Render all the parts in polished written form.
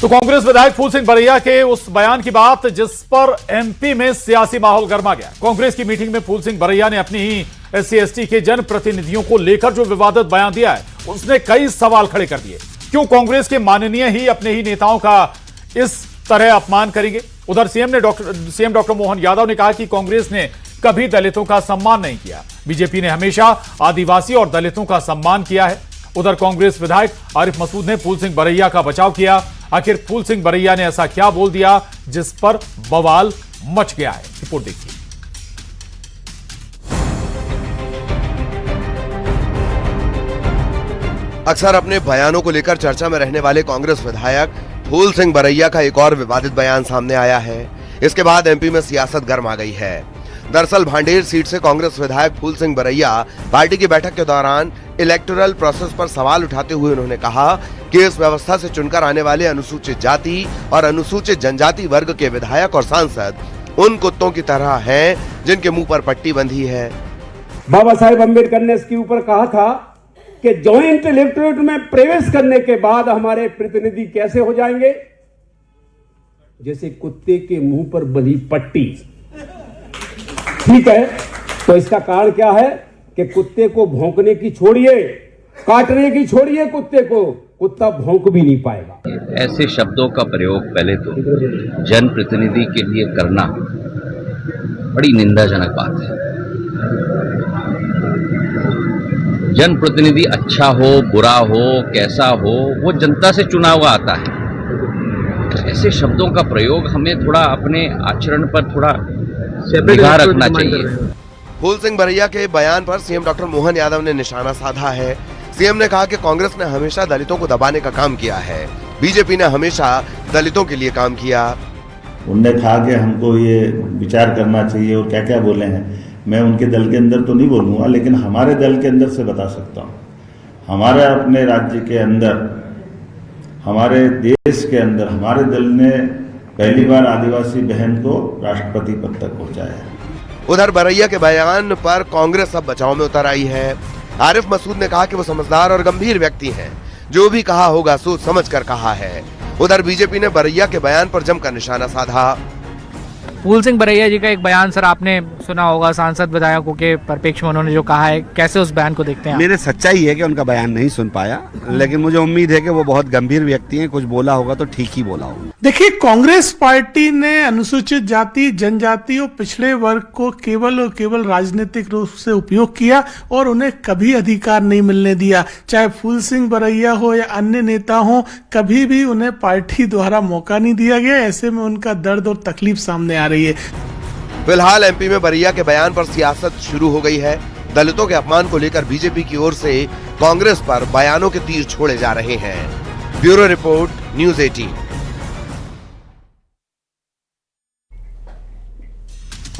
तो कांग्रेस विधायक फूल सिंह बरैया के उस बयान की बात जिस पर एमपी में सियासी माहौल गर्मा गया। कांग्रेस की मीटिंग में फूल सिंह बरैया ने अपनी ही SC/ST के जनप्रतिनिधियों को लेकर जो विवादित बयान दिया है उसने कई सवाल खड़े कर दिए। क्यों कांग्रेस के माननीय ही अपने ही नेताओं का इस तरह अपमान करेंगे? उधर सीएम डॉक्टर मोहन यादव ने कहा कि कांग्रेस ने कभी दलितों का सम्मान नहीं किया, बीजेपी ने हमेशा आदिवासी और दलितों का सम्मान किया है। उधर कांग्रेस विधायक आरिफ मसूद ने फूल सिंह बरैया का बचाव किया। आखिर फूल सिंह बरैया ने ऐसा क्या बोल दिया जिस पर बवाल मच गया है? रिपोर्ट देखिए। अक्सर अपने बयानों को लेकर चर्चा में रहने वाले कांग्रेस विधायक फूल सिंह बरैया का एक और विवादित बयान सामने आया है। इसके बाद एमपी में सियासत गर्मा गई है। दरअसल भांडेर सीट से कांग्रेस विधायक फूल सिंह बरैया पार्टी की बैठक के दौरान इलेक्टोरल प्रोसेस पर सवाल उठाते हुए उन्होंने कहा कि इस व्यवस्था से चुनकर आने वाले अनुसूचित जाति और अनुसूचित जनजाति वर्ग के विधायक और सांसद उन कुत्तों की तरह हैं जिनके मुंह पर पट्टी बंधी है। बाबा साहेब अम्बेडकर ने इसके ऊपर कहा था कि ज्वाइंट इलेक्टोरेट में प्रवेश करने के बाद हमारे प्रतिनिधि कैसे हो जाएंगे? जैसे कुत्ते के मुंह पर बंधी पट्टी। ठीक है, तो इसका कारण क्या है कि कुत्ते को भौंकने की छोड़िए, काटने की छोड़िए, कुत्ते को कुत्ता भौंक भी नहीं पाएगा। ऐसे शब्दों का प्रयोग पहले तो जनप्रतिनिधि के लिए करना बड़ी निंदाजनक बात है। जनप्रतिनिधि अच्छा हो बुरा हो कैसा हो वो जनता से चुना हुआ आता है। ऐसे शब्दों का प्रयोग हमें थोड़ा अपने आचरण पर थोड़ा निगाह रखना चाहिए। फूल सिंह बरैया के बयान पर सीएम डॉक्टर मोहन यादव ने निशाना साधा है। सीएम ने कहा कि कांग्रेस ने हमेशा दलितों को दबाने का काम किया है, बीजेपी ने हमेशा दलितों के लिए काम किया। उनने कहा कि हमको ये विचार करना चाहिए और क्या क्या बोले हैं। मैं उनके दल के अंदर तो नहीं बोलूँगा, लेकिन हमारे दल के अंदर से बता सकता हूँ। हमारे अपने राज्य के अंदर, हमारे देश के अंदर हमारे दल ने पहली बार आदिवासी बहन को राष्ट्रपति पद तक पहुँचाया। उधर बरैया के बयान पर कांग्रेस अब बचाव में उतर आई है। आरिफ मसूद ने कहा कि वो समझदार और गंभीर व्यक्ति हैं, जो भी कहा होगा सोच समझ कर कहा है। उधर बीजेपी ने बरैया के बयान पर जमकर निशाना साधा। फूल सिंह बरैया जी का एक बयान सर आपने सुना होगा, सांसद विधायकों के परिप्रेक्ष्य में उन्होंने जो कहा है, कैसे उस बयान को देखते हैं? मेरे सच्चाई है कि उनका बयान नहीं सुन पाया, लेकिन मुझे उम्मीद है कि वो बहुत गंभीर व्यक्ति हैं, कुछ बोला होगा तो ठीक ही बोला होगा। देखिए, कांग्रेस पार्टी ने अनुसूचित जाति जनजाति और पिछड़े वर्ग को केवल और केवल राजनीतिक रूप से उपयोग किया और उन्हें कभी अधिकार नहीं मिलने दिया। चाहे फूल सिंह बरैया हो या अन्य नेता हो, कभी भी उन्हें पार्टी द्वारा मौका नहीं दिया गया। ऐसे में उनका दर्द और तकलीफ सामने आ रही है। फिलहाल एमपी में बरैया के बयान पर सियासत शुरू हो गई है। दलितों के अपमान को लेकर बीजेपी की ओर से कांग्रेस पर बयानों के तीर छोड़े जा रहे हैं। Bureau report, news 18।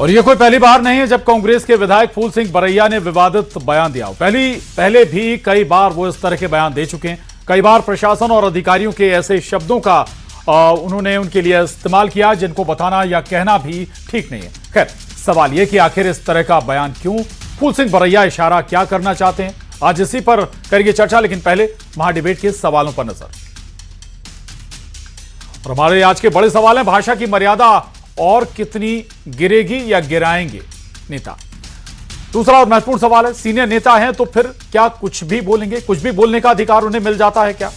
और ये कोई पहली बार नहीं है जब कांग्रेस के विधायक फूल सिंह बरैया ने विवादित बयान दिया हो। पहले भी कई बार वो इस तरह के बयान दे चुके हैं। कई बार प्रशासन और अधिकारियों के ऐसे शब्दों का उन्होंने उनके लिए इस्तेमाल किया जिनको बताना या कहना भी ठीक नहीं है। खैर, सवाल यह कि आखिर इस तरह का बयान क्यों? फूल सिंह बरैया इशारा क्या करना चाहते हैं? आज इसी पर करेंगे चर्चा, लेकिन पहले महाडिबेट के सवालों पर नजर। और हमारे आज के बड़े सवाल हैं, भाषा की मर्यादा और कितनी गिरेगी या गिराएंगे नेता? दूसरा और महत्वपूर्ण सवाल है, सीनियर नेता हैं तो फिर क्या कुछ भी बोलेंगे? कुछ भी बोलने का अधिकार उन्हें मिल जाता है क्या?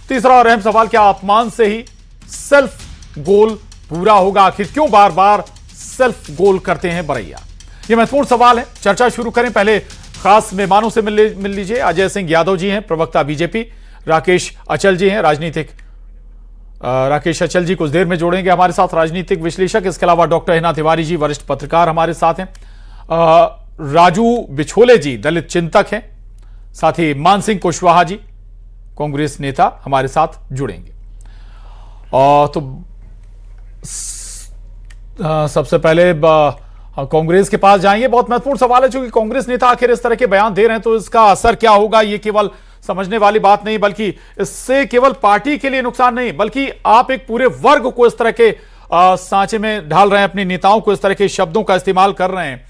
तीसरा और अहम सवाल, क्या अपमान से ही सेल्फ गोल पूरा होगा? आखिर क्यों बार बार सेल्फ गोल करते हैं बरैया? ये महत्वपूर्ण सवाल है। चर्चा शुरू करें, पहले खास मेहमानों से मिल लीजिए। अजय सिंह यादव जी हैं, प्रवक्ता बीजेपी। राकेश अचल जी हैं, राकेश अचल जी कुछ देर में जोड़ेंगे हमारे साथ, राजनीतिक विश्लेषक। इसके अलावा डॉक्टर हिना तिवारी जी, वरिष्ठ पत्रकार हमारे साथ हैं। राजू बिछोले जी, दलित चिंतक हैं। साथ ही मानसिंह कुशवाहा जी, कांग्रेस नेता, हमारे साथ जुड़ेंगे। तो सबसे पहले कांग्रेस के पास जाएंगे। बहुत महत्वपूर्ण सवाल है, क्योंकि कांग्रेस नेता आखिर इस तरह के बयान दे रहे हैं तो इसका असर क्या होगा, ये केवल समझने वाली बात नहीं, बल्कि इससे केवल पार्टी के लिए नुकसान नहीं, बल्कि आप एक पूरे वर्ग को इस तरह के सांचे में ढाल रहे हैं, अपने नेताओं को इस तरह के शब्दों का इस्तेमाल कर रहे हैं।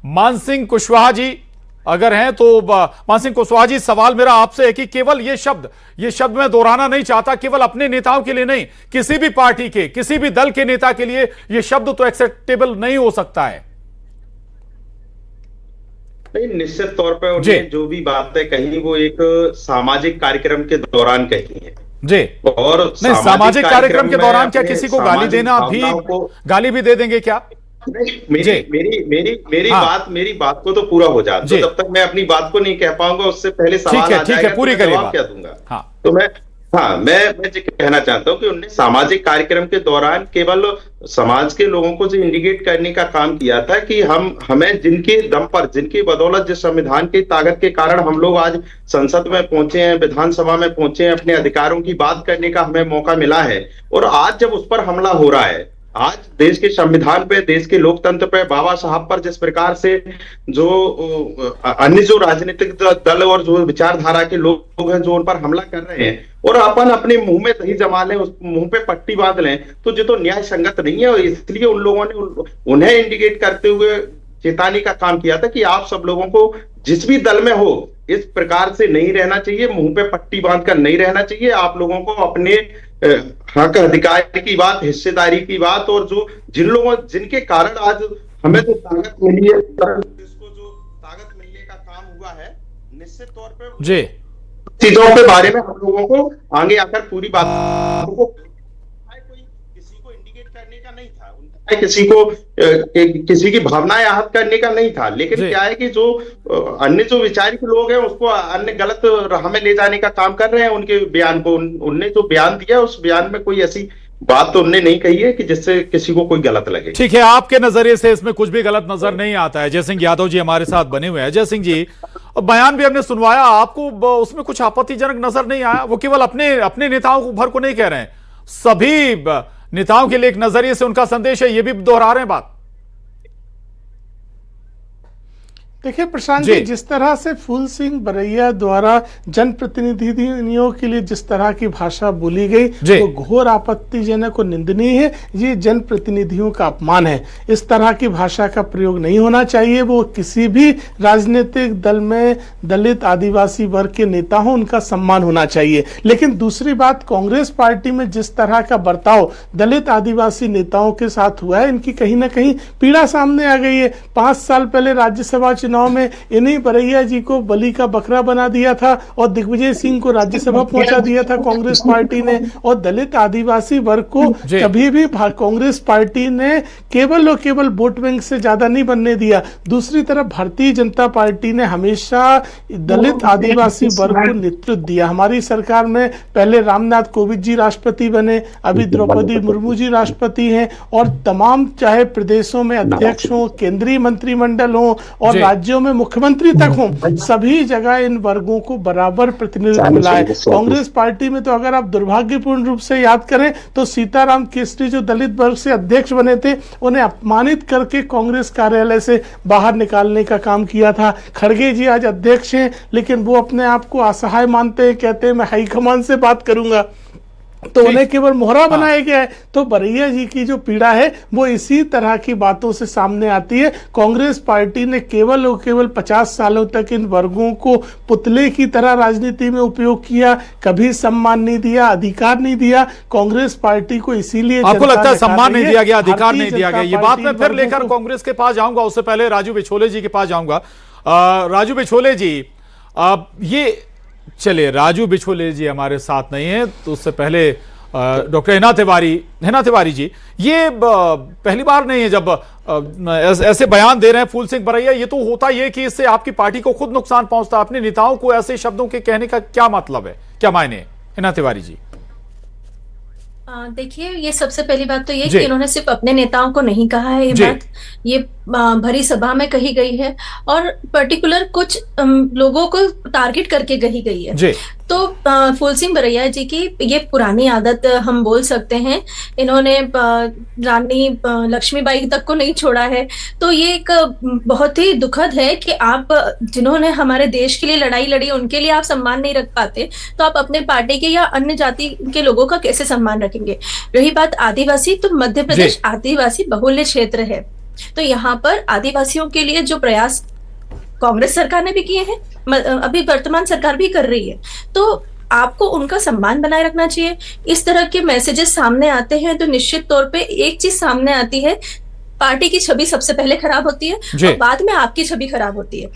मानसिंह कुशवाहा जी, अगर हैं तो मान सिंह कुशवाहा जी, सवाल मेरा आपसे है कि केवल ये शब्द मैं दोहराना नहीं चाहता, केवल अपने नेताओं के लिए नहीं, किसी भी पार्टी के, किसी भी दल के नेता के लिए ये शब्द तो एक्सेप्टेबल नहीं हो सकता है। नहीं, निश्चित तौर पर उन्होंने जो भी बातें कही वो एक सामाजिक कार्यक्रम के दौरान कही है जी। और नहीं, सामाजिक कार्यक्रम के दौरान क्या किसी को गाली देना भी, गाली भी दे देंगे क्या? मेरी बात को तो पूरा हो जाए, तो जब तक मैं अपनी बात को नहीं कह पाऊंगा उससे पहले सवाल आ जाएगा, पूरी तो जवाब क्या दूंगा। तो मैं कहना चाहता हूं कि उन्होंने सामाजिक कार्यक्रम के दौरान केवल समाज के लोगों को जो इंडिकेट करने का काम किया था कि हमें जिनके दम पर, जिनकी बदौलत, जिस संविधान की ताकत के कारण हम लोग आज संसद में पहुंचे हैं, विधानसभा में पहुंचे हैं, अपने अधिकारों की बात करने का हमें मौका मिला है, और आज जब उस पर हमला हो रहा है, आज देश के संविधान पे, देश के लोकतंत्र पे, बाबा साहब पर जिस प्रकार से जो अन्य जो राजनीतिक दल और जो विचारधारा के लोग हैं जो उन पर हमला कर रहे हैं, और अपन अपने मुंह में दही जमा लें, उस मुंह पे पट्टी बांध लें, तो जो तो न्याय संगत नहीं है। इसलिए उन लोगों ने उन्हें इंडिकेट करते हुए चेताने का काम किया था कि आप सब लोगों को जिस भी दल में हो इस प्रकार से नहीं रहना चाहिए, मुंह पे पट्टी बांधकर नहीं रहना चाहिए। आप लोगों को अपने हक अधिकार की बात, हिस्सेदारी की बात, और जो जिनके कारण आज हमें जो ताकत मिली है, जिसको जो ताकत मिलने का काम हुआ है, निश्चित तौर पर जी चीजों के बारे में हम लोगों को आगे आकर पूरी बात को, कोई किसी को इंडिकेट करने का नहीं था, किसी की भावनाएं आहत करने का नहीं था, लेकिन क्या है कि जो अन्य जो विचारिक लोग हैं उसको अन्य गलत राह में ले जाने का काम कर रहे हैं। उनके बयान को, उनने जो बयान दिया उस बयान में कोई ऐसी बात तो उन्होंने नहीं कही है कि जिससे किसी को कोई गलत लगे। ठीक है, आपके नजरिए से इसमें कुछ भी गलत नजर नहीं आता है। जय सिंह यादव जी हमारे साथ बने हुए हैं। जय सिंह जी, बयान भी हमने सुनवाया, आपको उसमें कुछ आपत्तिजनक नजर नहीं आया? वो केवल अपने नेताओं भर को नहीं कह रहे हैं, सभी नेताओं के लिए एक नजरिए से उनका संदेश है, ये भी दोहरा रहे हैं बात। देखिए प्रशांत जी, जिस तरह से फूल सिंह बरैया द्वारा जनप्रतिनिधियों के लिए जिस तरह की भाषा बोली गई वो घोर आपत्तिजनक और निंदनीय है। ये जनप्रतिनिधियों का अपमान है। इस तरह की भाषा का प्रयोग नहीं होना चाहिए। वो किसी भी राजनीतिक दल में दलित आदिवासी वर्ग के नेता हो, उनका सम्मान होना चाहिए। लेकिन दूसरी बात, कांग्रेस पार्टी में जिस तरह का बर्ताव दलित आदिवासी नेताओं के साथ हुआ है, इनकी कहीं ना कहीं पीड़ा सामने आ गई है। 5 साल पहले राज्यसभा चुनाव में इन्हीं बरैया जी को बलि का बकरा बना दिया था और दिग्विजय सिंह को राज्यसभा पहुंचा दिया था कांग्रेस पार्टी ने। और दलित आदिवासी वर्ग को कभी भी कांग्रेस पार्टी ने केवल और केवल वोट बैंक से ज्यादा नहीं बनने दिया। दूसरी तरफ भारतीय जनता पार्टी ने हमेशा दलित आदिवासी वर्ग को नेतृत्व दिया। हमारी सरकार में पहले रामनाथ कोविंद जी राष्ट्रपति बने, अभी द्रौपदी मुर्मू जी राष्ट्रपति हैं, और तमाम चाहे प्रदेशों में अध्यक्ष हो, केंद्रीय मंत्रिमंडल हो और राज्यों में मुख्यमंत्री तक हो, सभी जगह इन वर्गों को बराबर प्रतिनिधित्व मिला है। कांग्रेस पार्टी में तो अगर आप दुर्भाग्यपूर्ण रूप से याद करें तो सीताराम केसरी जो दलित वर्ग से अध्यक्ष बने थे, उन्हें अपमानित करके कांग्रेस कार्यालय से बाहर निकालने का काम किया था। खड़गे जी आज अध्यक्ष हैं, लेकिन वो अपने आप को असहाय मानते हैं, कहते हैं मैं हाईकमान से बात करूंगा, तो उन्हें केवल मोहरा बनाया गया है। तो बरैया जी की जो पीड़ा है वो इसी तरह की बातों से सामने आती है। कांग्रेस पार्टी ने केवल और केवल 50 सालों तक इन वर्गों को पुतले की तरह राजनीति में उपयोग किया, कभी सम्मान नहीं दिया, अधिकार नहीं दिया। कांग्रेस पार्टी को इसीलिए आपको लगता है सम्मान नहीं दिया गया, अधिकार नहीं दिया गया? ये बात मैं फिर लेकर कांग्रेस के पास जाऊंगा, उससे पहले राजू बिछोले जी के पास जाऊंगा। राजू बिछोले जी, ये चलिए, राजू बिछोले जी हमारे साथ नहीं है, तो उससे पहले डॉक्टर हिना तिवारी जी, ये पहली बार नहीं है जब ऐसे बयान दे रहे हैं फूल सिंह बरैया। ये तो होता ये कि इससे आपकी पार्टी को खुद नुकसान पहुंचता है। अपने नेताओं को ऐसे शब्दों के कहने का क्या मतलब है, क्या मायने है? हिना तिवारी जी, देखिए, ये सबसे पहली बात तो ये कि इन्होंने सिर्फ अपने नेताओं को नहीं कहा है, ये बात ये भरी सभा में कही गई है और पर्टिकुलर कुछ लोगों को टारगेट करके कही गई है। तो फूल सिंह बरैया जी की ये पुरानी आदत हम बोल सकते हैं। इन्होंने रानी लक्ष्मीबाई तक को नहीं छोड़ा है। तो ये एक बहुत ही दुखद है कि आप जिन्होंने हमारे देश के लिए लड़ाई लड़ी, उनके लिए आप सम्मान नहीं रख पाते, तो आप अपने पार्टी के या अन्य जाति के लोगों का कैसे सम्मान रखेंगे? रही बात आदिवासी, तो मध्य प्रदेश आदिवासी बहुल्य क्षेत्र है, तो यहाँ पर आदिवासियों के लिए जो प्रयास कांग्रेस सरकार ने भी किए हैं, अभी वर्तमान सरकार भी कर रही है। तो आपको उनका सम्मान बनाए रखना चाहिए। इस तरह के मैसेजेस सामने आते हैं तो निश्चित तौर पे एक चीज सामने आती है, पार्टी की छवि सबसे पहले खराब होती है और बाद में आपकी छवि खराब होती है।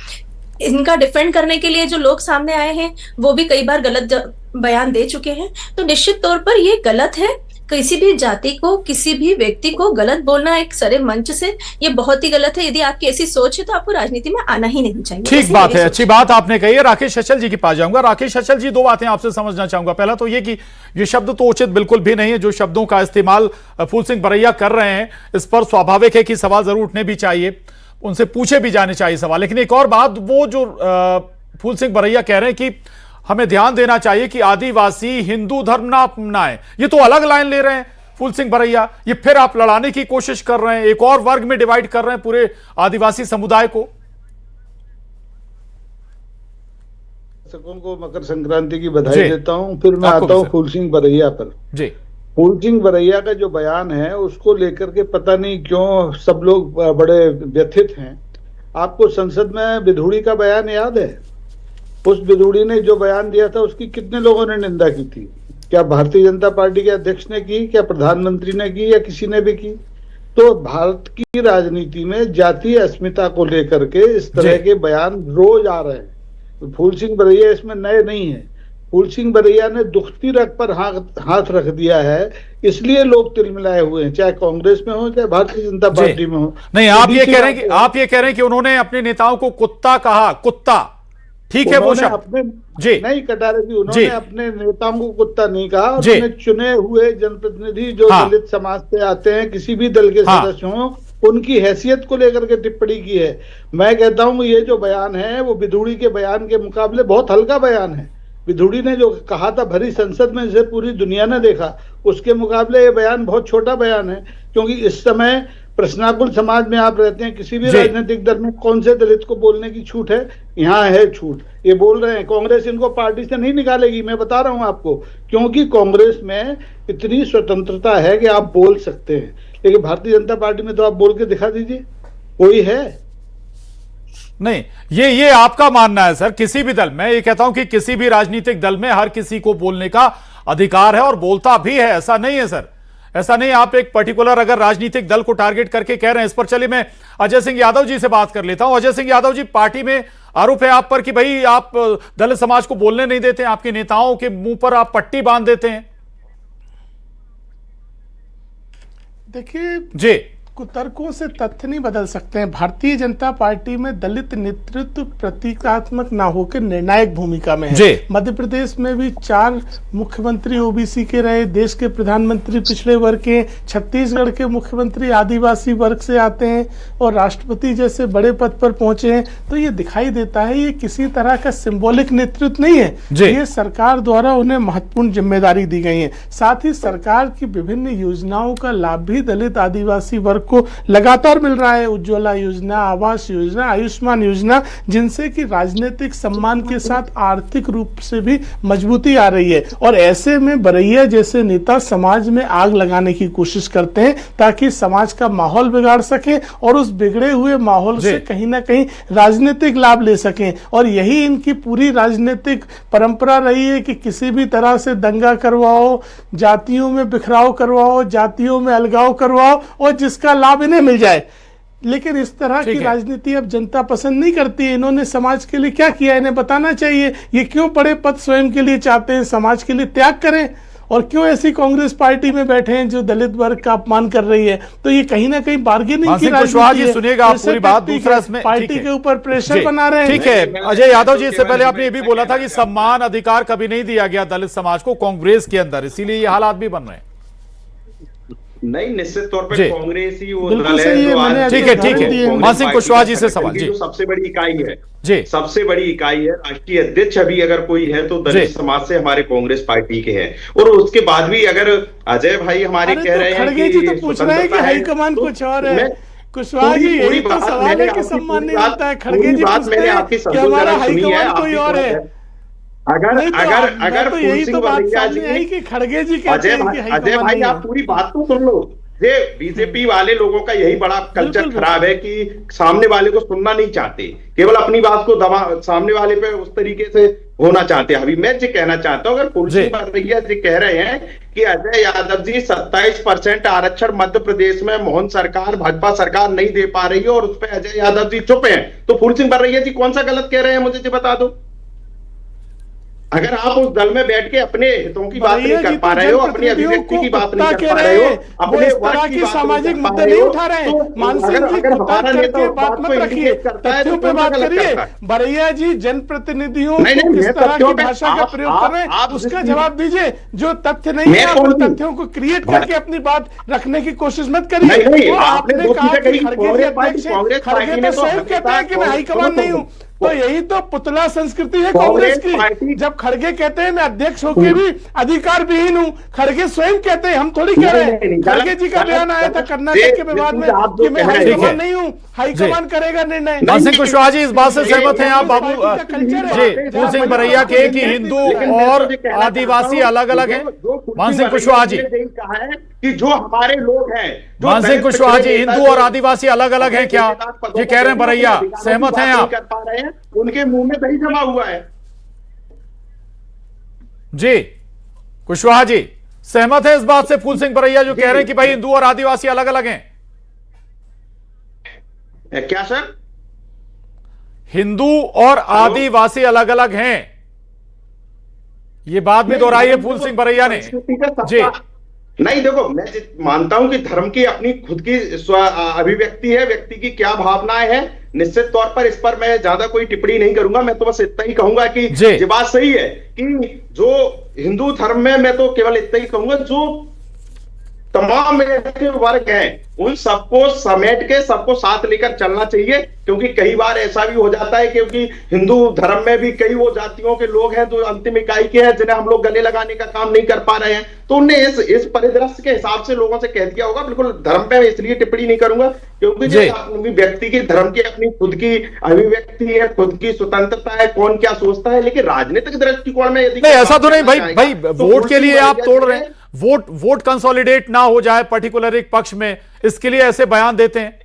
इनका डिफेंड करने के लिए जो लोग सामने आए हैं वो भी कई बार गलत बयान दे चुके हैं, तो निश्चित तौर पर ये गलत है। किसी भी जाति को, किसी भी व्यक्ति को गलत बोलना एक सरे मंच से, ये बहुत ही गलत है। यदि आपकी ऐसी सोच है तो आपको राजनीति में आना ही नहीं चाहिए। ठीक बात है, अच्छी बात आपने कही है। राकेश अचल जी के पास जाऊंगा। राकेश अचल जी, दो बातें आपसे समझना चाहूंगा। पहला तो ये कि ये शब्द तो उचित बिल्कुल भी नहीं है, जो शब्दों का इस्तेमाल फूल सिंह बरैया कर रहे हैं, इस पर स्वाभाविक है कि सवाल जरूर उठने भी चाहिए, उनसे पूछे भी जाने चाहिए सवाल। लेकिन एक और बात, वो जो फूल सिंह बरैया कह रहे हैं कि हमें ध्यान देना चाहिए कि आदिवासी हिंदू धर्म ना अपनाएं, ये तो अलग लाइन ले रहे हैं फूल सिंह बरैया। ये फिर आप लड़ाने की कोशिश कर रहे हैं, एक और वर्ग में डिवाइड कर रहे हैं पूरे आदिवासी समुदाय को। दर्शकों को मकर संक्रांति की बधाई देता हूं। फिर मैं आता हूं फूल सिंह बरैया पर। जी, फूल सिंह बरैया का जो बयान है उसको लेकर के पता नहीं क्यों सब लोग बड़े व्यथित हैं। आपको संसद में बिधूड़ी का बयान याद है? उस बिधूड़ी ने जो बयान दिया था उसकी कितने लोगों ने निंदा की थी? क्या भारतीय जनता पार्टी के अध्यक्ष ने की, क्या प्रधानमंत्री ने की, या किसी ने भी की? तो भारत की राजनीति में जातीय अस्मिता को लेकर के इस तरह के बयान रोज आ रहे हैं। फूल सिंह बरैया इसमें नए नहीं है। फूल सिंह बरैया ने दुखती रग पर हाथ रख दिया है, इसलिए लोग तिलमिलाए हुए हैं, चाहे कांग्रेस में हो चाहे भारतीय जनता पार्टी में हो। नहीं, आप ये कह रहे हैं कि उन्होंने अपने नेताओं को कुत्ता कहा, कुत्ता, ठीक है वो शब्द नहीं कटारे जी, उन्होंने अपने नेताओं को कुत्ता नहीं कहा। उन्होंने चुने हुए जनप्रतिनिधि जो दलित समाज से आते हैं, किसी भी दल के सदस्य हों, उनकी हैसियत को लेकर के टिप्पणी की है। मैं कहता हूं ये जो बयान है वो बिधूड़ी के बयान के मुकाबले बहुत हल्का बयान है। बिधूड़ी ने जो कहा था भरी संसद में इसे पूरी दुनिया ने देखा, उसके मुकाबले ये बयान बहुत छोटा बयान है। क्योंकि इस समय प्रश्नाकुल समाज में आप रहते हैं, किसी भी राजनीतिक दल में कौन से दलित को बोलने की छूट है? यहाँ है छूट। ये बोल रहे हैं, कांग्रेस इनको पार्टी से नहीं निकालेगी, मैं बता रहा हूं आपको, क्योंकि कांग्रेस में इतनी स्वतंत्रता है कि आप बोल सकते हैं। लेकिन भारतीय जनता पार्टी में तो आप बोल के दिखा दीजिए, कोई है? नहीं, ये आपका मानना है सर। किसी भी दल, मैं ये कहता हूं कि किसी भी राजनीतिक दल में हर किसी को बोलने का अधिकार है और बोलता भी है, ऐसा नहीं है सर, ऐसा नहीं। आप एक पर्टिकुलर अगर राजनीतिक दल को टारगेट करके कह रहे हैं, इस पर चलिए मैं अजय सिंह यादव जी से बात कर लेता हूं। अजय सिंह यादव जी, पार्टी में आरोप है आप पर कि भाई आप दलित समाज को बोलने नहीं देते, आपके नेताओं के मुंह पर आप पट्टी बांध देते हैं। देखिए जी, कुतर्कों से तथ्य नहीं बदल सकते हैं। भारतीय जनता पार्टी में दलित नेतृत्व प्रतीकात्मक ना होकर निर्णायक भूमिका में है। मध्य प्रदेश में भी 4 मुख्यमंत्री ओबीसी के रहे, देश के प्रधानमंत्री पिछड़े वर्ग के, छत्तीसगढ़ के मुख्यमंत्री आदिवासी वर्ग से आते हैं और राष्ट्रपति जैसे बड़े पद पर पहुंचे हैं। तो ये दिखाई देता है ये किसी तरह का सिंबॉलिक नेतृत्व नहीं है, ये सरकार द्वारा उन्हें महत्वपूर्ण जिम्मेदारी दी गई है। साथ ही सरकार की विभिन्न योजनाओं का लाभ भी दलित आदिवासी वर्ग को लगातार मिल रहा है। उज्ज्वला योजना, आवास योजना, आयुष्मान योजना, जिनसे कि राजनीतिक सम्मान के साथ आर्थिक रूप से भी मजबूती आ रही है। और ऐसे में बरैया जैसे नेता समाज में आग लगाने की कोशिश करते हैं ताकि समाज का माहौल बिगाड़ सके और उस बिगड़े हुए माहौल से कहीं ना कहीं राजनीतिक लाभ ले सकें। और यही इनकी पूरी राजनीतिक परंपरा रही है कि किसी भी तरह से दंगा करवाओ, जातियों में बिखराव करवाओ, जातियों में अलगाव करवाओ और जिसका लाभ इन्हें मिल जाए। लेकिन इस तरह की राजनीति अब जनता पसंद नहीं करती है। इन्होंने समाज के लिए क्या किया, इन्हें बताना चाहिए। ये क्यों बड़े पद स्वयं के लिए चाहते हैं, समाज के लिए त्याग करें। और क्यों ऐसी कांग्रेस पार्टी में बैठे हैं जो दलित वर्ग का अपमान कर रही है। तो ये कहीं ना कहीं बार्गेनिंग की राजनीति है। सुनिएगा आप पूरी बात, दूसरा इसमें पार्टी के ऊपर प्रेशर बना रहे हैं। ठीक है अजय यादव जी, इससे पहले आपने ये भी बोला था कि सम्मान अधिकार कभी नहीं दिया गया दलित समाज को कांग्रेस के अंदर, इसीलिए ये हालात भी बन रहे हैं। नहीं, निश्चित तौर पे कांग्रेस ही वो दल है जो आज, ठीक है मान सिंह कुशवाहा जी से सवाल जी। सबसे बड़ी इकाई है जी, सबसे बड़ी इकाई है, राष्ट्रीय अध्यक्ष अभी अगर कोई है तो दलित समाज से हमारे कांग्रेस पार्टी के हैं। और उसके बाद भी अगर अजय भाई हमारे कह रहे हैं कि पूछ रहे हैं कि हाईकमान कुछ और है, कुशवाहा जी यही तो सवाल है कि सम्मान नहीं मिलता है। खड़गे जी पूछते हैं कि हमारा हाईकमान कोई और है। अगर तो यही तो बात सामने आई कि खड़गे जी कहते हैं कि अजय भाई आप पूरी बात तो सुन लो। ये बीजेपी वाले लोगों का यही बड़ा कल्चर खराब है कि सामने वाले को सुनना नहीं चाहते, केवल अपनी बात को दबा सामने वाले पे उस तरीके से होना चाहते हैं। अभी मैं जी कहना चाहता हूं, अगर फूलसिंह बरैया जी कह रहे हैं कि अजय यादव जी 27% आरक्षण मध्य प्रदेश में मोहन सरकार भाजपा सरकार नहीं दे पा रही है और उस पर अजय यादव जी चुप हैं, तो फूलसिंह बरैया जी कौन सा गलत कह रहे हैं मुझे बता दो। अगर आप उस दल में बैठ के अपने हितों की बात नहीं कर पा रहे हो, अपनी अभिव्यक्ति की बात नहीं कर पा रहे हो, अपने वर्ग की सामाजिक मुद्दे नहीं उठा रहे हो, अगर हमारा नेता बात मत रखिए तथ्यों पे बात करिए। बरैया जी जनप्रतिनिधियों किस तरह की भाषा का प्रयोग कर रहे हैं उसका जवाब दीजिए। जो तथ्य नहीं है आप उन तथ्यों को क्रिएट करके अपनी बात रखने की कोशिश मत करिए। आपने कहा कि खड़गे जी अध्यक्ष हैं, खड़गे तो स्वयं कहते हैं कि मैं हाईकमान नहीं हूँ, तो यही तो पुतला संस्कृति है कांग्रेस की। जब खड़गे कहते हैं मैं अध्यक्ष होकर भी अधिकार विहीन हूँ, खड़गे स्वयं कहते हैं, हम थोड़ी कह रहे हैं। खड़गे जी का बयान आया था कर्नाटक के विवाद में कि मैं हाईकमान नहीं हूँ, हाईकमान करेगा निर्णय। मानसिंह कुशवाहा जी इस बात से सहमत हैं आप बाबू जी फूलसिंह बरैया के कि हिंदू और आदिवासी अलग अलग हैं? मानसिंह कुशवाहा जी कहा है कि जो हमारे लोग हैं, मानसिंह कुशवाहा जी हिंदू और आदिवासी अलग अलग हैं क्या? ये कह रहे हैं बरैया, सहमत हैं आप? उनके मुंह में दही जमा हुआ है। जी कुशवाहा जी सहमत है इस बात से फूलसिंह बरैया जो कह रहे हैं कि भाई हिंदू और आदिवासी अलग अलग हैं? क्या सर? हिंदू और आदिवासी अलग अलग हैं, ये बात भी दोहराई है फूलसिंह बरैया ने। जी नहीं, देखो मैं मानता हूं कि धर्म की अपनी खुद की अभिव्यक्ति है, व्यक्ति की क्या भावनाएं हैं, निश्चित तौर पर इस पर मैं ज्यादा कोई टिप्पणी नहीं करूंगा। मैं तो बस इतना ही कहूंगा कि ये बात सही है कि जो हिंदू धर्म में, मैं तो केवल इतना ही कहूंगा, जो तमाम ऐसे वर्ग हैं उन सबको समेट के सबको साथ लेकर चलना चाहिए, क्योंकि कई बार ऐसा भी हो जाता है क्योंकि हिंदू धर्म में भी कई वो जातियों के लोग हैं जो अंतिम इकाई के हैं, जिन्हें हम लोग गले लगाने का काम नहीं कर पा रहे हैं, तो उनने इस परिदृश्य के हिसाब से लोगों से कह दिया होगा। बिल्कुल धर्म पे इसलिए टिप्पणी नहीं करूंगा क्योंकि व्यक्ति की धर्म की अपनी खुद की अभिव्यक्ति है, खुद की स्वतंत्रता है, कौन क्या सोचता है, लेकिन राजनीतिक दृष्टिकोण में यदि ऐसा तो नहीं भाई वोट के लिए आप तोड़ रहे हैं, वोट कंसोलिडेट ना हो जाए पर्टिकुलर एक पक्ष में, इसके लिए ऐसे बयान देते हैं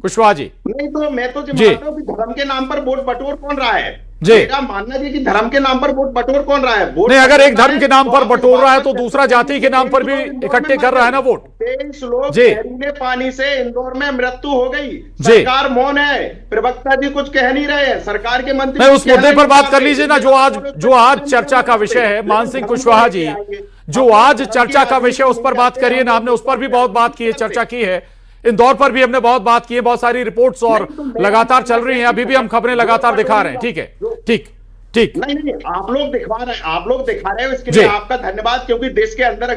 कुशवाहा जी? नहीं, तो मैं तो मानता हूं कि धर्म के नाम पर वोट बटोर कौन रहा है? मेरा मानना है कि धर्म के नाम पर वोट बटोर कौन रहा है? नहीं, अगर एक धर्म के नाम पर बटोर रहा है तो दूसरा जाति के नाम पर भी इकट्ठे कर रहा है ना वोट। 23 लोग जहरीले पानी से इंदौर में मृत्यु हो गई, सरकार मौन है, प्रवक्ता जी कुछ कह नहीं रहे हैं, सरकार के मंत्री उस मुद्दे पर बात कर लीजिए ना जो आज चर्चा का विषय है। मानसिंह कुशवाहा जी जो आज चर्चा का विषय, उस पर बात करिए ना। हमने उस पर भी बहुत बात की है, चर्चा की है, इंदौर पर भी हमने बहुत बात की है, बहुत सारी रिपोर्ट्स और लगातार चल रही हैं, अभी भी हम खबरें लगातार दिखा रहे हैं। ठीक है, ठीक नहीं, आप लोग दिखा रहे हो, इसके लिए आपका धन्यवाद, क्योंकि देश के अंदर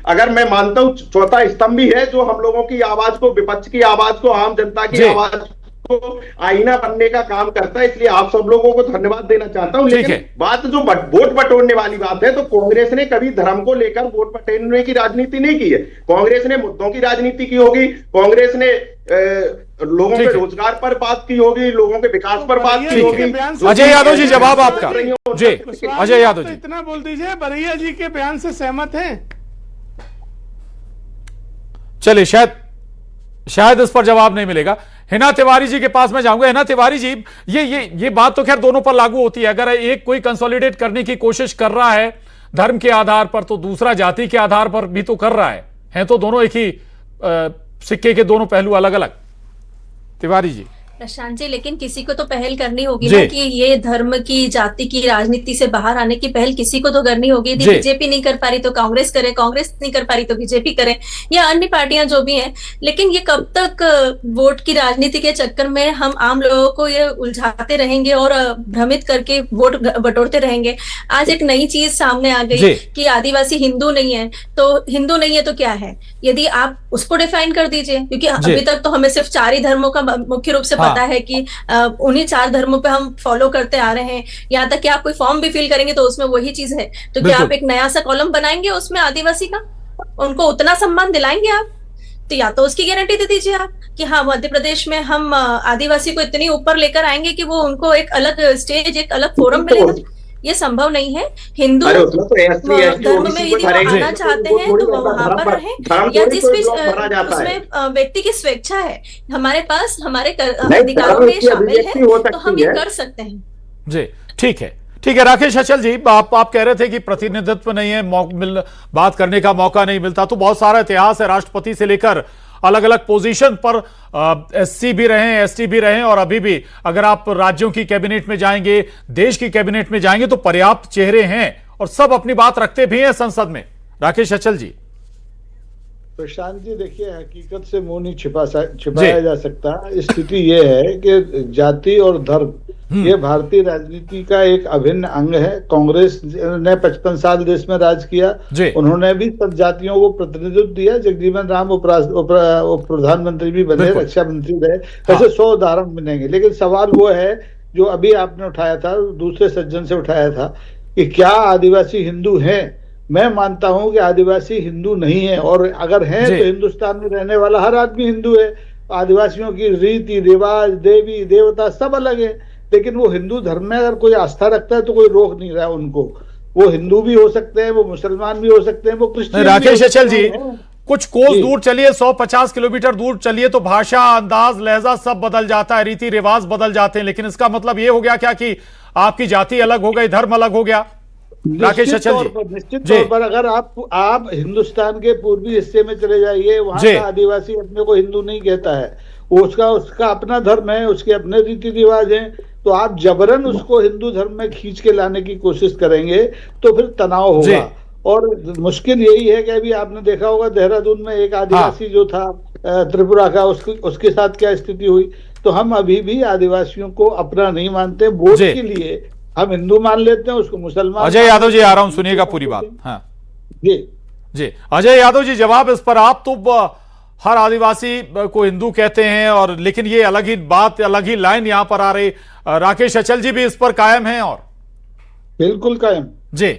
अगर मैं मानता हूं चौथा स्तंभ भी है जो हम लोगों की आवाज को, विपक्ष की आवाज को, आम जनता की आवाज को आईना बनने का काम करता है, इसलिए आप सब लोगों को धन्यवाद देना चाहता हूं। लेकिन बात जो वोट बटोरने वाली बात है, तो कांग्रेस ने कभी धर्म को लेकर वोट बटोरने की राजनीति नहीं की है। कांग्रेस ने मुद्दों की राजनीति की होगी, कांग्रेस ने लोगों के रोजगार पर बात की होगी, लोगों के विकास पर बात की होगी। अजय यादव जी जवाब आपका। जी अजय यादव जी इतना बोल दीजिए, बरैया जी के बयान से सहमत हैं? चलिए, शायद इस पर जवाब नहीं मिलेगा। हिना तिवारी जी के पास मैं जाऊंगा। हिना तिवारी जी, ये बात तो खैर दोनों पर लागू होती है। अगर एक कोई कंसोलिडेट करने की कोशिश कर रहा है धर्म के आधार पर, तो दूसरा जाति के आधार पर भी तो कर रहा है तो दोनों एक ही सिक्के के दोनों पहलू अलग अलग। तिवारी जी। प्रशांत जी, लेकिन किसी को तो पहल करनी होगी ना कि ये धर्म की, जाति की राजनीति से बाहर आने की पहल किसी को तो करनी होगी। यदि बीजेपी नहीं कर पा रही तो कांग्रेस करे, कांग्रेस नहीं कर पा रही तो बीजेपी करे, या अन्य पार्टियां जो भी हैं। लेकिन ये कब तक वोट की राजनीति के चक्कर में हम आम लोगों को ये उलझाते रहेंगे और भ्रमित करके वोट बटोरते रहेंगे? आज एक नई चीज सामने आ गई कि आदिवासी हिंदू नहीं है, तो हिंदू नहीं है तो क्या है? यदि आप उसको डिफाइन कर दीजिए, क्योंकि अभी तक तो हमें सिर्फ 4 ही धर्मों का मुख्य रूप से पता है कि उन्हीं 4 धर्मों पे हम फॉलो करते आ रहे हैं। यहाँ तक कि आप कोई फॉर्म भी फिल करेंगे तो उसमें वही चीज है। तो क्या आप एक नया सा कॉलम बनाएंगे उसमें आदिवासी का? उनको उतना सम्मान दिलाएंगे आप? तो या तो उसकी गारंटी दे दीजिए आप कि हाँ, मध्य प्रदेश में हम आदिवासी को इतनी ऊपर लेकर आएंगे कि वो उनको एक अलग स्टेज, एक अलग फोरम मिलेगा। ये संभव नहीं है। हिंदू अरे उसमें तो SC, ST, धर्म में OBC यदि वो आना चाहते हैं तो वो वहां पर रहें, या जिस भी उसमें व्यक्ति की स्वेच्छा है, हमारे पास हमिरे अधिकारों में शामिल है, तो हम ये कर सकते हैं। जी ठीक है, ठीक है। राकेश अचल जी, आप कह रहे थे कि प्रतिनिधित्व नहीं है, बात करने का मौका नहीं मिलता, तो बहुत सारा इतिहास है, राष्ट्रपति से लेकर अलग अलग पोजीशन पर SC भी रहे, ST भी रहे, और अभी भी अगर आप राज्यों की कैबिनेट में जाएंगे, देश की कैबिनेट में जाएंगे, तो पर्याप्त चेहरे हैं और सब अपनी बात रखते भी हैं संसद में। राकेश अचल जी। प्रशांत जी, देखिए, हकीकत से मुंह नहीं छिपाया जा सकता। स्थिति ये है कि जाति और धर्म ये भारतीय राजनीति का एक अभिन्न अंग है। कांग्रेस ने 55 साल देश में राज किया, उन्होंने भी सब जातियों को प्रतिनिधित्व दिया। जगजीवन राम उप प्रधानमंत्री भी बने, रक्षा मंत्री रहे, ऐसे 100 उदाहरण बनेंगे। लेकिन सवाल वो है जो अभी आपने उठाया था, दूसरे सज्जन से उठाया था, कि क्या आदिवासी हिंदू हैं? मैं मानता हूं कि आदिवासी हिंदू नहीं है, और अगर हैं तो हिंदुस्तान में रहने वाला हर आदमी हिंदू है। आदिवासियों की रीति रिवाज, देवी देवता सब अलग है, लेकिन वो हिंदू धर्म में अगर कोई आस्था रखता है तो कोई रोक नहीं रहा उनको। वो हिंदू भी हो सकते हैं, वो मुसलमान भी हो सकते हैं, वो क्रिश्चियन। राकेश अचल जी, कुछ कोस दूर चलिए, 150 किलोमीटर दूर चलिए तो भाषा, अंदाज, लहजा सब बदल जाता है, रीति रिवाज बदल जाते हैं। लेकिन इसका मतलब ये हो गया क्या कि आपकी जाति अलग हो गई, धर्म अलग हो गया? राकेश अचल जी, निश्चित तौर पर अगर आप हिंदुस्तान के पूर्वी हिस्से में चले जाइए, वहां का आदिवासी अपने को हिंदू नहीं कहता है, उसका अपना धर्म है, उसके अपने रीति रिवाज हैं। तो आप जबरन उसको हिंदू धर्म में खींच के लाने की कोशिश करेंगे तो फिर तनाव होगा। और मुश्किल यही है कि अभी आपने देखा होगा देहरादून में एक आदिवासी जो था त्रिपुरा का, उसके साथ क्या स्थिति हुई। तो हम अभी भी आदिवासियों को अपना नहीं मानते। वोट के लिए हम हिंदू मान लेते हैं, उसको मुसलमान। अजय यादव जी, आ रहा हूं, सुनिएगा पूरी बात। हाँ जी अजय यादव जी, जवाब इस पर आप। तो हर आदिवासी को हिंदू कहते हैं, और लेकिन ये अलग ही बात, अलग ही लाइन यहां पर आ रही। राकेश अचल जी भी इस पर कायम हैं? और बिल्कुल कायम। जी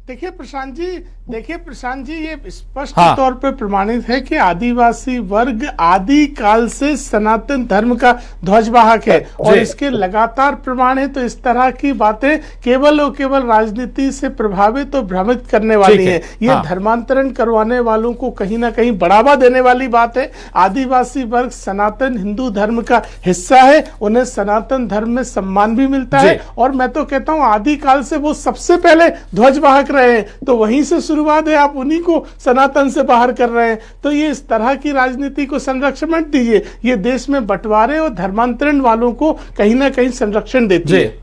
देखिए प्रशांत जी, ये स्पष्ट तौर पे प्रमाणित है कि आदिवासी वर्ग आदि काल से सनातन धर्म का ध्वजवाहक है, और इसके लगातार प्रमाण है। तो इस तरह की बातें केवल और केवल राजनीति से प्रभावित और भ्रमित करने वाली है। ये धर्मांतरण करवाने वालों को कहीं ना कहीं बढ़ावा देने वाली बात है। आदिवासी वर्ग सनातन हिंदू धर्म का हिस्सा है, उन्हें सनातन धर्म में सम्मान भी मिलता है, और मैं तो कहता हूँ आदिकाल से वो सबसे पहले ध्वजवाहक रहे हैं। तो वहीं से शुरुआत है, आप उन्हीं को सनातन से बाहर कर रहे हैं। तो ये इस तरह की राजनीति को संरक्षण मत दीजिए। ये देश में बंटवारे और धर्मांतरण वालों को कहीं ना कहीं संरक्षण देती है।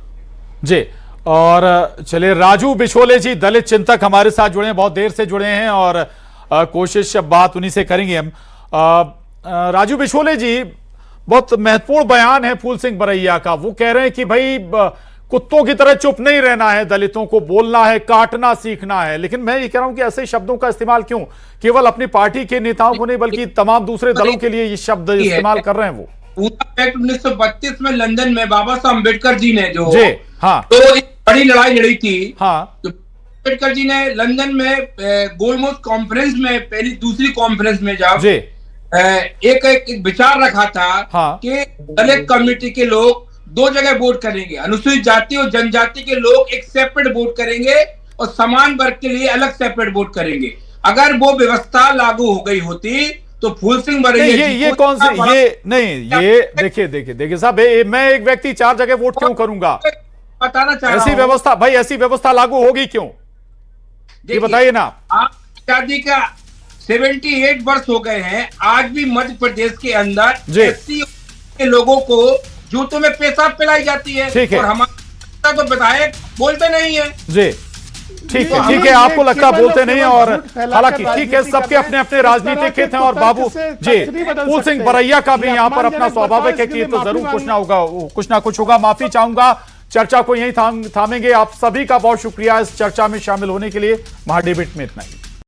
जी और चलिए, राजू बिछोले जी, दलित चिंतक, हमारे साथ जुड़े हैं, बहुत देर से जुड़े हैं, और कोशिश बात उन्हीं से करेंगे हम। राजू बिछोले जी, बहुत महत्वपूर्ण बयान है फूल सिंह बरैया का। वो कह रहे हैं कि भाई कुत्तों की तरह चुप नहीं रहना है, दलितों को बोलना है, काटना सीखना है। लेकिन मैं ये कह रहा हूं कि ऐसे शब्दों का इस्तेमाल क्यों, केवल अपनी पार्टी के नेताओं को नहीं बल्कि तमाम दूसरे दलों के लिए ये शब्द इस्तेमाल कर रहे हैं। वो पूरा एक्ट 1932 में लंदन में बाबा साहब अम्बेडकर जी ने जो तो एक बड़ी लड़ाई लड़ी थी। तो अम्बेडकर जी ने लंदन में गोलमोज कॉन्फ्रेंस में, पहली दूसरी कॉन्फ्रेंस में जब एक विचार रखा था कि दलित कम्युनिटी के लोग 2 जगह वोट करेंगे, अनुसूचित जाति और जनजाति के लोग एक सेपरेट वोट करेंगे और समान वर्ग के लिए अलग सेपरेट वोट करेंगे। अगर वो व्यवस्था लागू हो गई होती तो फूल सिंह बरैया ये कौन सी, ये नहीं, ये देखिए साहब, मैं एक व्यक्ति 4 जगह वोट क्यों करूंगा? बताना चाह रहा हूं, ऐसी व्यवस्था, भाई ऐसी व्यवस्था लागू होगी क्यों, ये बताइए ना। आजादी का 78 वर्ष हो गए हैं, आज भी मध्य प्रदेश के अंदर एससी के लोगों को जूतों में पेशाब पिलाई जाती है, और हमारे तो विधायक बोलते नहीं है। जी ठीक है, आपको लगता है बोलते नहीं है, और हालांकि ठीक है, सबके अपने अपने राजनीतिक हित हैं। और बाबू जी, फूल सिंह बरैया का भी यहाँ पर अपना स्वाभाविक है कि तो जरूर कुछ ना कुछ होगा। माफी चाहूंगा, चर्चा को यहीं थामेंगे। आप सभी का बहुत शुक्रिया इस चर्चा में शामिल होने के लिए। महाडिबेट में इतना ही।